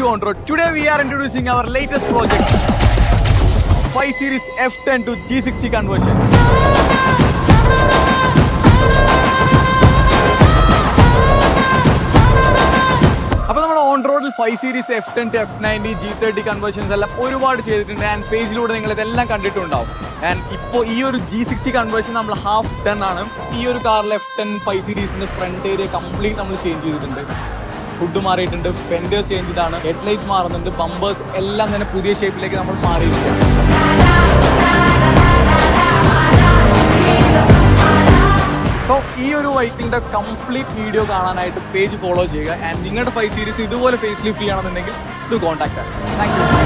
on road. Today we are introducing our latest project, 5 Series F10 to G60 conversion. അപ്പോൾ നമ്മൾ on റോഡിൽ 5 series F10 to F90 G30 conversions എല്ലാം ഒരുപാട് ചെയ്തിട്ടുണ്ട്. And പേജിലൂടെ നിങ്ങൾ ഇതെല്ലാം കണ്ടിട്ടുണ്ടാവും. ആൻഡ് ഇപ്പോൾ ഈ ഒരു G60 കൺവേർഷൻ നമ്മൾ ഹാഫ് ടൺ ആണ്. ഈ ഒരു കാറിൽ F10 5 സീരീസിൻ്റെ ഫ്രണ്ട് ഏരിയ കംപ്ലീറ്റ് നമ്മൾ ചേഞ്ച് ചെയ്തിട്ടുണ്ട്. ഫുഡ് മാറിയിട്ടുണ്ട്, ഫെൻഡേഴ്സ് ചേഞ്ചിട്ടാണ്, ഹെഡ്ലൈറ്റ്സ് മാറുന്നുണ്ട്, ബമ്പേഴ്സ് എല്ലാം തന്നെ പുതിയ ഷേപ്പിലേക്ക് നമ്മൾ മാറിയിരിക്കുകയാണ്. അപ്പോൾ ഈ ഒരു വെഹിക്കിളിൻ്റെ കംപ്ലീറ്റ് വീഡിയോ കാണാനായിട്ട് പേജ് ഫോളോ ചെയ്യുക. ആൻഡ് നിങ്ങളുടെ 5 സീരീസ് ഇതുപോലെ ഫേസ് ലിഫ്റ്റ് ചെയ്യണമെന്നുണ്ടെങ്കിൽ to contact us. Thank U.